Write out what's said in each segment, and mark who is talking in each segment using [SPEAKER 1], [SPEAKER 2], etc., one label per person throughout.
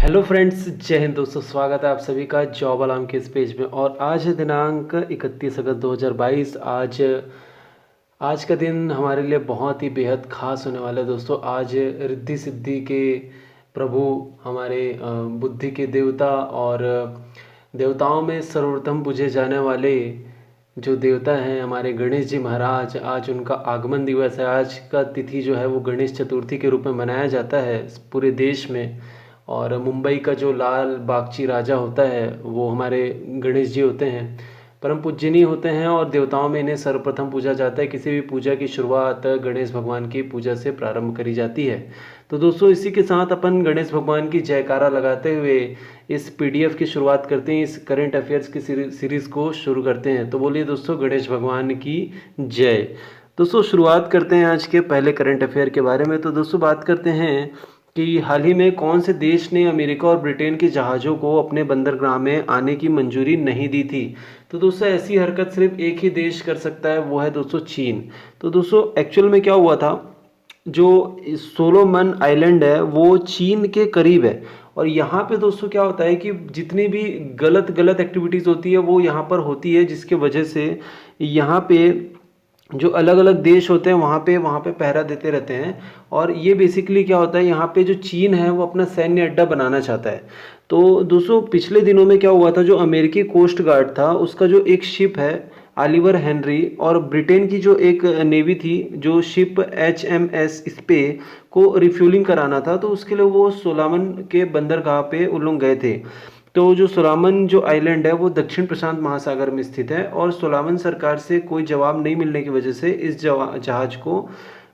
[SPEAKER 1] Hello friends, जय हिंद दोस्तों। स्वागत है आप सभी का जॉब अलार्म के इस पेज में। और आज है दिनांक 31 अगस्त 2022। आज का दिन हमारे लिए बहुत ही बेहद खास होने वाला है दोस्तों। आज रिद्धि सिद्धि के प्रभु, हमारे बुद्धि के देवता और देवताओं में सर्वप्रथम पूजे जाने वाले जो देवता हैं हमारे गणेश जी महाराज, आज उनका आगमन दिवस है। आज का तिथि जो है वो गणेश चतुर्थी के रूप में मनाया जाता है पूरे देश में। और मुंबई का जो लाल बागची राजा होता है वो हमारे गणेश जी होते हैं, परम पूजनीय होते हैं और देवताओं में इन्हें सर्वप्रथम पूजा जाता है। किसी भी पूजा की शुरुआत गणेश भगवान की पूजा से प्रारंभ करी जाती है। तो दोस्तों, इसी के साथ अपन गणेश भगवान की जयकारा लगाते हुए इस पीडीएफ की शुरुआत करते हैं, इस करंट अफेयर्स की सीरीज़ को शुरू करते हैं। तो बोलिए दोस्तों, गणेश भगवान की जय। दोस्तों, शुरुआत करते हैं आज के पहले करंट अफेयर के बारे में। तो दोस्तों, बात करते हैं कि हाल ही में कौन से देश ने अमेरिका और ब्रिटेन के जहाज़ों को अपने बंदरगाह में आने की मंजूरी नहीं दी थी। तो दोस्तों, ऐसी हरकत सिर्फ एक ही देश कर सकता है, वो है दोस्तों चीन। तो दोस्तों, एक्चुअल में क्या हुआ था, जो सोलोमन आइलैंड है वो चीन के करीब है। और यहाँ पे दोस्तों क्या होता है कि जितनी भी गलत गलत एक्टिविटीज़ होती है वो यहाँ पर होती है, जिसके वजह से यहाँ पे जो अलग अलग देश होते हैं वहाँ पे पहरा देते रहते हैं। और ये बेसिकली क्या होता है, यहाँ पे जो चीन है वो अपना सैन्य अड्डा बनाना चाहता है। तो दोस्तों, पिछले दिनों में क्या हुआ था, जो अमेरिकी कोस्ट गार्ड था उसका जो एक शिप है ऑलिवर हेनरी, और ब्रिटेन की जो एक नेवी थी जो शिप HMS स्पे को रिफ्यूलिंग कराना था, तो उसके लिए वो सोलामन के बंदरगाह पे उन लोग गए थे। तो जो सोलामन जो आइलैंड है वो दक्षिण प्रशांत महासागर में स्थित है, और सोलामन सरकार से कोई जवाब नहीं मिलने की वजह से इस जहाज को,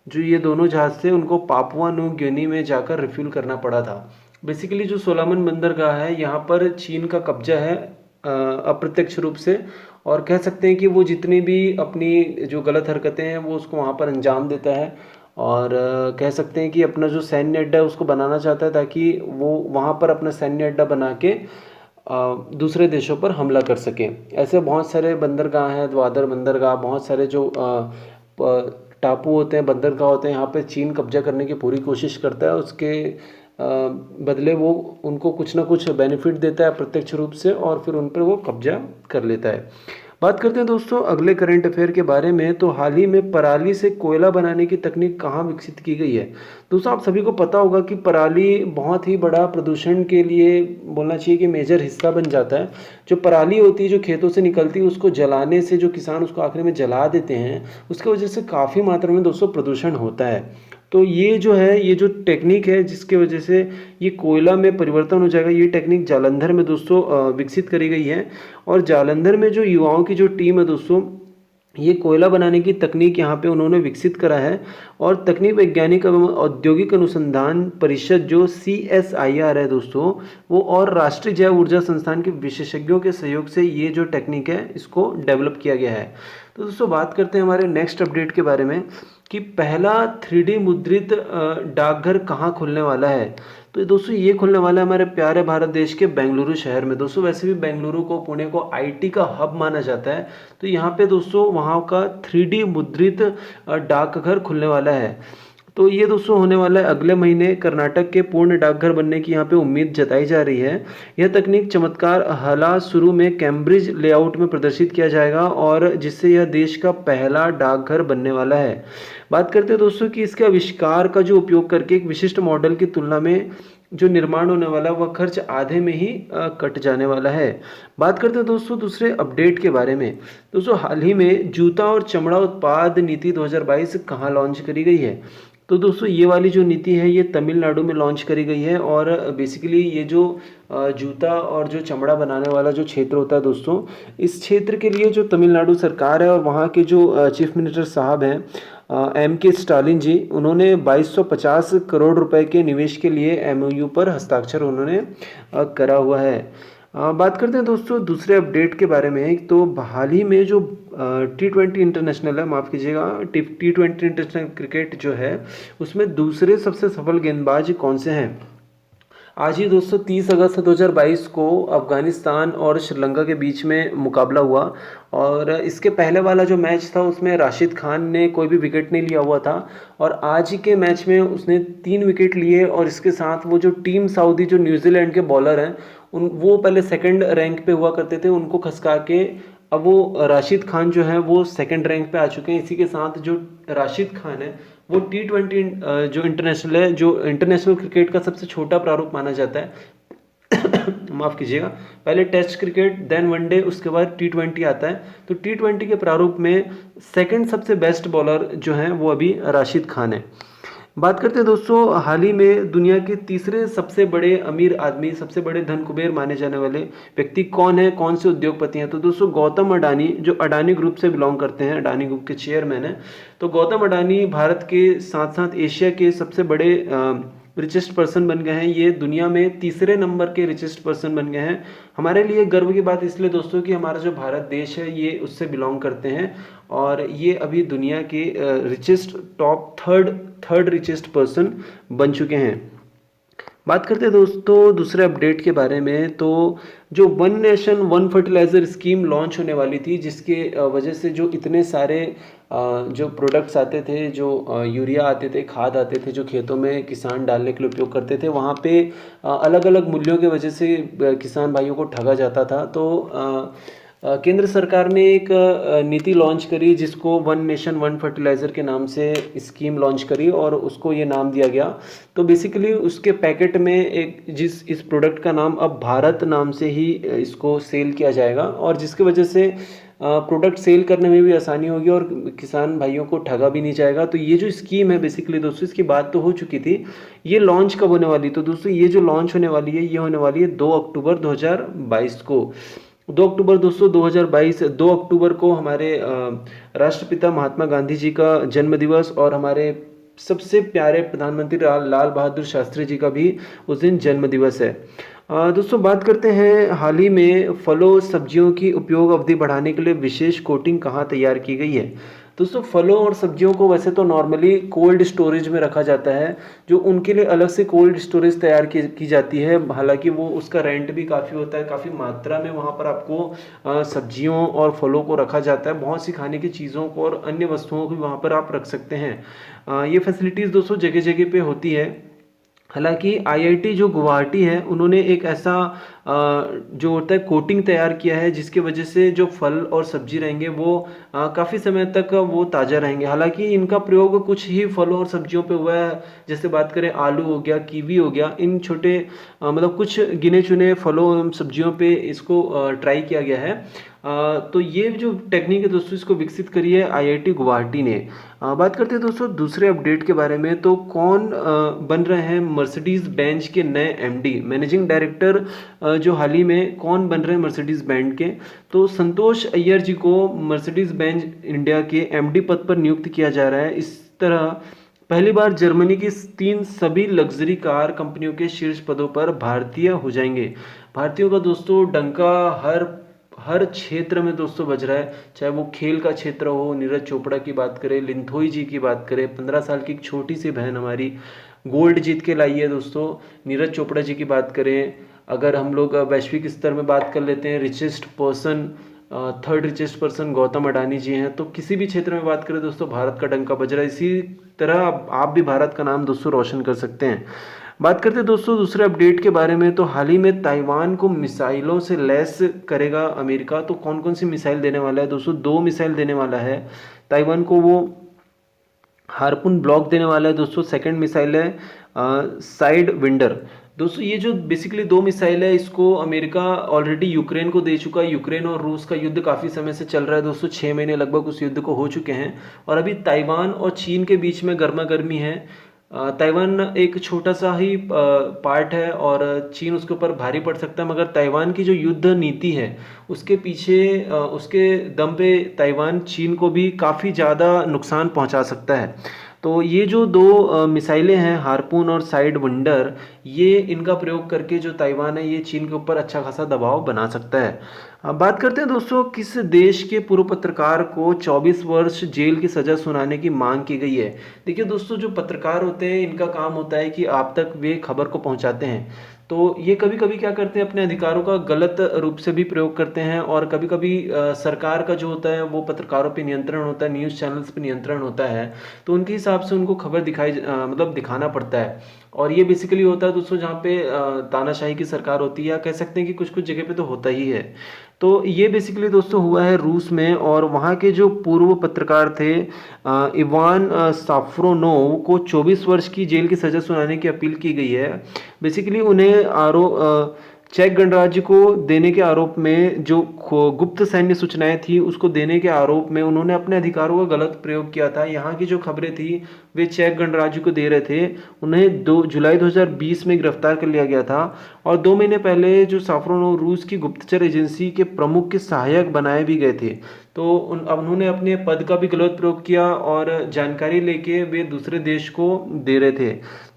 [SPEAKER 1] जो ये दोनों जहाज थे, उनको पापुआ न्यू गिनी में जाकर रिफ्यूल करना पड़ा था। बेसिकली जो सोलामन बंदरगाह है यहाँ पर चीन का कब्जा है अप्रत्यक्ष रूप से। और कह सकते हैं कि वो जितनी भी अपनी जो गलत हरकतें हैं वो उसको वहाँ पर अंजाम देता है। और कह सकते हैं कि अपना जो सैन्य अड्डा है उसको बनाना चाहता है, ताकि वो वहाँ पर अपना सैन्य अड्डा बना के दूसरे देशों पर हमला कर सकें। ऐसे बहुत सारे बंदरगाह हैं, द्वादर बंदरगाह, बहुत सारे जो टापू होते हैं, बंदरगाह होते हैं, यहाँ पे चीन कब्जा करने की पूरी कोशिश करता है। उसके बदले वो उनको कुछ ना कुछ बेनिफिट देता है प्रत्यक्ष रूप से, और फिर उन पर वो कब्जा कर लेता है। बात करते हैं दोस्तों अगले करंट अफेयर के बारे में। तो हाल ही में पराली से कोयला बनाने की तकनीक कहाँ विकसित की गई है। दोस्तों, आप सभी को पता होगा कि पराली बहुत ही बड़ा प्रदूषण के लिए बोलना चाहिए कि मेजर हिस्सा बन जाता है। जो पराली होती है जो खेतों से निकलती है, उसको जलाने से जो किसान उसको आखिर में जला देते हैं, उसकी वजह से काफ़ी मात्रा में दोस्तों प्रदूषण होता है। तो ये जो है, ये जो टेक्निक है जिसके वजह से ये कोयला में परिवर्तन हो जाएगा, ये टेक्निक जालंधर में दोस्तों विकसित करी गई है। और जालंधर में जो युवाओं की जो टीम है दोस्तों, ये कोयला बनाने की तकनीक यहाँ पे उन्होंने विकसित करा है। और तकनीक वैज्ञानिक एवं औद्योगिक अनुसंधान परिषद जो CSIR है दोस्तों, वो और राष्ट्रीय जैव ऊर्जा संस्थान के विशेषज्ञों के सहयोग से ये जो टेक्निक है इसको डेवलप किया गया है। तो दोस्तों, बात करते हैं हमारे नेक्स्ट अपडेट के बारे में कि पहला 3D मुद्रित डाकघर कहाँ खुलने वाला है। तो दोस्तों, ये खुलने वाला है हमारे प्यारे भारत देश के बेंगलुरु शहर में। दोस्तों, वैसे भी बेंगलुरु को, पुणे को IT का हब माना जाता है। तो यहाँ पे दोस्तों वहाँ का 3D मुद्रित डाकघर खुलने वाला है। तो ये दोस्तों होने वाला है अगले महीने। कर्नाटक के पूर्ण डाकघर बनने की यहाँ पे उम्मीद जताई जा रही है। यह तकनीक चमत्कार हला शुरू में कैम्ब्रिज लेआउट में प्रदर्शित किया जाएगा, और जिससे यह देश का पहला डाकघर बनने वाला है। बात करते हैं दोस्तों कि इसके आविष्कार का जो उपयोग करके एक विशिष्ट मॉडल की तुलना में जो निर्माण होने वाला है वह खर्च आधे में ही कट जाने वाला है। बात करते हैं दोस्तों दूसरे अपडेट के बारे में। दोस्तों, हाल ही में जूता और चमड़ा उत्पाद नीति 2022 कहाँ लॉन्च करी गई है। तो दोस्तों, ये वाली जो नीति है ये तमिलनाडु में लॉन्च करी गई है। और बेसिकली ये जो जूता और जो चमड़ा बनाने वाला जो क्षेत्र होता है दोस्तों, इस क्षेत्र के लिए जो तमिलनाडु सरकार है और वहाँ के जो चीफ मिनिस्टर साहब हैं MK स्टालिन जी, उन्होंने 2250 करोड़ रुपए के निवेश के लिए MOU पर हस्ताक्षर उन्होंने करा हुआ है। बात करते हैं दोस्तों दूसरे अपडेट के बारे में। तो हाल ही में जो T20 इंटरनेशनल है, माफ़ कीजिएगा, T20 इंटरनेशनल क्रिकेट जो है उसमें दूसरे सबसे सफल गेंदबाज कौन से हैं। आज ही दोस्तों 30 अगस्त 2022 को अफगानिस्तान और श्रीलंका के बीच में मुकाबला हुआ और इसके पहले वाला जो मैच था उसमें राशिद खान ने कोई भी विकेट नहीं लिया हुआ था और आज ही के मैच में उसने 3 विकेट लिए और इसके साथ वो जो टीम साउदी जो न्यूजीलैंड के बॉलर हैं वो पहले सेकंड रैंक पे हुआ करते थे, उनको खसका के अब वो राशिद खान जो है वो सेकंड रैंक पे आ चुके हैं। इसी के साथ जो राशिद खान है वो T20 जो इंटरनेशनल है, जो इंटरनेशनल क्रिकेट का सबसे छोटा प्रारूप माना जाता है माफ़ कीजिएगा, पहले टेस्ट क्रिकेट देन वनडे उसके बाद T20 आता है। तो T20 के प्रारूप में सेकंड सबसे बेस्ट बॉलर जो हैं वो अभी राशिद खान है। बात करते हैं दोस्तों हाल ही में दुनिया के तीसरे सबसे बड़े अमीर आदमी, सबसे बड़े धन कुबेर माने जाने वाले व्यक्ति कौन है, कौन से उद्योगपति हैं। तो दोस्तों गौतम अडानी, जो अडानी ग्रुप से बिलोंग करते हैं, अडानी ग्रुप के चेयरमैन हैं। तो गौतम अडानी भारत के साथ साथ एशिया के सबसे बड़े रिचेस्ट पर्सन बन गए हैं। ये दुनिया में तीसरे नंबर के रिचेस्ट पर्सन बन गए हैं। हमारे लिए गर्व की बात इसलिए दोस्तों कि हमारा जो भारत देश है ये उससे बिलोंग करते हैं और ये अभी दुनिया के richest top third richest person बन चुके हैं। बात करते हैं दोस्तों दूसरे अपडेट के बारे में। तो जो one nation one fertiliser scheme launch होने वाली थी, जिसके वजह से जो इतने सारे जो प्रोडक्ट्स आते थे, जो यूरिया आते थे, खाद आते थे, जो खेतों में किसान डालने के लिए उपयोग करते थे, वहाँ पे अलग अलग मूल्यों की वजह से किसान भाइयों को ठगा जाता था। तो केंद्र सरकार ने एक नीति लॉन्च करी जिसको वन नेशन वन फर्टिलाइज़र के नाम से स्कीम लॉन्च करी और उसको ये नाम दिया गया। तो बेसिकली उसके पैकेट में इस प्रोडक्ट का नाम अब भारत नाम से ही इसको सेल किया जाएगा और जिसकी वजह से प्रोडक्ट सेल करने में भी आसानी होगी और किसान भाइयों को ठगा भी नहीं जाएगा। तो ये जो स्कीम है बेसिकली दोस्तों, इसकी बात तो हो चुकी थी, ये लॉन्च कब होने वाली। तो दोस्तों ये जो लॉन्च होने वाली है ये होने वाली है 2 अक्टूबर 2022 को। 2 अक्टूबर दोस्तों 2022, 2 अक्टूबर को हमारे राष्ट्रपिता महात्मा गांधी जी का जन्म दिवस और हमारे सबसे प्यारे प्रधानमंत्री लाल बहादुर शास्त्री जी का भी उस दिन जन्म दिवस है। दोस्तों बात करते हैं हाल ही में फलों सब्जियों की उपयोग अवधि बढ़ाने के लिए विशेष कोटिंग कहाँ तैयार की गई है। दोस्तों फलों और सब्जियों को वैसे तो नॉर्मली कोल्ड स्टोरेज में रखा जाता है, जो उनके लिए अलग से कोल्ड स्टोरेज तैयार की जाती है। हालांकि वो उसका रेंट भी काफ़ी होता है, काफ़ी मात्रा में वहाँ पर आपको सब्जियों और फलों को रखा जाता है। बहुत सी खाने की चीज़ों को और अन्य वस्तुओं को भी वहाँ पर आप रख सकते हैं। ये फैसिलिटीज़ दोस्तों जगह जगह पे होती है। हालांकि IIT जो गुवाहाटी है उन्होंने एक ऐसा जो होता है कोटिंग तैयार किया है जिसकी वजह से जो फल और सब्जी रहेंगे वो काफ़ी समय तक वो ताज़ा रहेंगे। हालांकि इनका प्रयोग कुछ ही फलों और सब्जियों पे हुआ है, जैसे बात करें आलू हो गया, कीवी हो गया, इन छोटे मतलब कुछ गिने चुने फलों एवं सब्जियों पे इसको ट्राई किया गया है। तो ये जो टेक्निक है दोस्तों इसको विकसित करी है IIT गुवाहाटी ने। बात करते हैं दोस्तों दूसरे अपडेट के बारे में। तो कौन बन रहे हैं मर्सिडीज बेंज के नए MD, मैनेजिंग डायरेक्टर, जो हाल ही में कौन बन रहे हैं मर्सिडीज बेंज के। तो संतोष अय्यर जी को मर्सिडीज बेंज इंडिया के MD पद पर नियुक्त किया जा रहा है। इस तरह पहली बार जर्मनी की 3 सभी लग्जरी कार कंपनियों के शीर्ष पदों पर भारतीय हो जाएंगे। भारतीयों का दोस्तों डंका हर क्षेत्र में दोस्तों बज रहा है, चाहे वो खेल का क्षेत्र हो, नीरज चोपड़ा की बात करें, लिंथोई जी की बात करें, 15 साल की एक छोटी सी बहन हमारी गोल्ड जीत के लाई है दोस्तों, नीरज चोपड़ा जी की बात करें। अगर हम लोग वैश्विक स्तर में बात कर लेते हैं, richest person, third richest person Gautam Adani ji हैं। तो किसी भी क्षेत्र में बात करें दोस्तों भारत का डंका बज रहा है। इसी तरह आप भी भारत का नाम दोस्तों रोशन कर सकते हैं। बात करते हैं दोस्तों दूसरे अपडेट के बारे में। तो हाल ही में ताइवान को मिसाइलों से लैस करेगा अमेरिका। तो कौन कौन सी मिसाइल देने वाला है दोस्तों? 2 मिसाइल देने वाला है ताइवान को, वो हार्पून ब्लॉक देने वाला है दोस्तों। सेकंड मिसाइल है साइड विंडर। दोस्तों ये जो बेसिकली 2 मिसाइल है इसको अमेरिका ऑलरेडी यूक्रेन को दे चुका है। यूक्रेन और रूस का युद्ध काफ़ी समय से चल रहा है दोस्तों, 6 महीने लगभग उस युद्ध को हो चुके हैं और अभी ताइवान और चीन के बीच में गर्मा गर्मी है। ताइवान एक छोटा सा ही पार्ट है और चीन उसके ऊपर भारी पड़ सकता है, मगर ताइवान की जो युद्ध नीति है उसके पीछे उसके दम पे ताइवान चीन को भी काफ़ी ज़्यादा नुकसान पहुंचा सकता है। तो ये जो 2 मिसाइलें हैं हार्पून और साइड विंडर, ये इनका प्रयोग करके जो ताइवान है ये चीन के ऊपर अच्छा खासा दबाव बना सकता है। बात करते हैं दोस्तों, किस देश के पूर्व पत्रकार को 24 वर्ष जेल की सज़ा सुनाने की मांग की गई है। देखिए दोस्तों, जो पत्रकार होते हैं इनका काम होता है कि आप तक वे खबर को पहुंचाते हैं। तो ये कभी कभी क्या करते हैं, अपने अधिकारों का गलत रूप से भी प्रयोग करते हैं, और कभी कभी सरकार का जो होता है वो पत्रकारों पे नियंत्रण होता है, न्यूज़ चैनल्स पे नियंत्रण होता है, तो उनके हिसाब से उनको खबर मतलब दिखाना पड़ता है। और ये बेसिकली होता है दोस्तों जहाँ पे तानाशाही की सरकार होती है, या कह सकते हैं कि कुछ कुछ जगह पे तो होता ही है। तो ये बेसिकली दोस्तों हुआ है रूस में, और वहाँ के जो पूर्व पत्रकार थे इवान साफ्रोनोव को 24 वर्ष की जेल की सज़ा सुनाने की अपील की गई है। बेसिकली उन्हें चेक गणराज्य को देने के आरोप में, जो गुप्त सैन्य सूचनाएं थी उसको देने के आरोप में, उन्होंने अपने अधिकारों का गलत प्रयोग किया था। यहाँ की जो खबरें थी वे चेक गणराज्य को दे रहे थे। उन्हें 2 जुलाई 2020 में गिरफ्तार कर लिया गया था, और 2 महीने पहले जो साफ्रोनोव रूस की गुप्तचर एजेंसी के प्रमुख के सहायक बनाए भी गए थे। तो अब उन्होंने अपने पद का भी गलत प्रयोग किया, और जानकारी लेके वे दूसरे देश को दे रहे थे।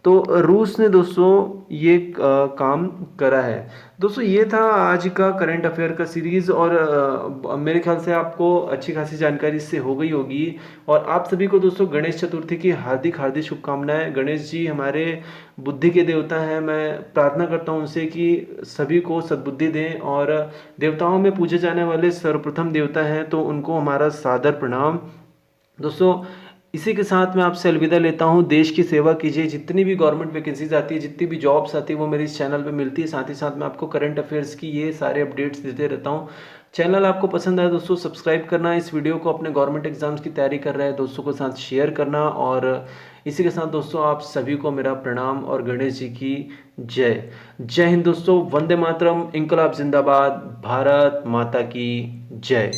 [SPEAKER 1] तो रूस ने दोस्तों ये काम करा है। दोस्तों ये था आज का करंट अफेयर का सीरीज़, और मेरे ख्याल से आपको अच्छी खासी जानकारी इससे हो गई होगी। और आप सभी को दोस्तों गणेश चतुर्थी की हार्दिक हार्दिक शुभकामनाएं। गणेश जी हमारे बुद्धि के देवता हैं। मैं प्रार्थना करता हूं उनसे कि सभी को सद्बुद्धि दें, और देवताओं में पूजे जाने वाले सर्वप्रथम देवता हैं, तो उनको हमारा सादर प्रणाम। दोस्तों इसी के साथ मैं आपसे अलविदा लेता हूं। देश की सेवा कीजिए। जितनी भी गवर्नमेंट वैकेंसीज आती है, जितनी भी जॉब्स आती है, वो मेरे इस चैनल पे मिलती है। साथ ही साथ मैं आपको करंट अफेयर्स की ये सारे अपडेट्स देते रहता हूं। चैनल आपको पसंद आया दोस्तों, सब्सक्राइब करना। इस वीडियो को अपने गवर्नमेंट एग्जाम्स की तैयारी कर रहे हैं दोस्तों के साथ शेयर करना। और इसी के साथ दोस्तों आप सभी को मेरा प्रणाम और गणेश जी की जय। जय हिंद दोस्तों। वंदे मातरम। इंकलाब जिंदाबाद। भारत माता की जय।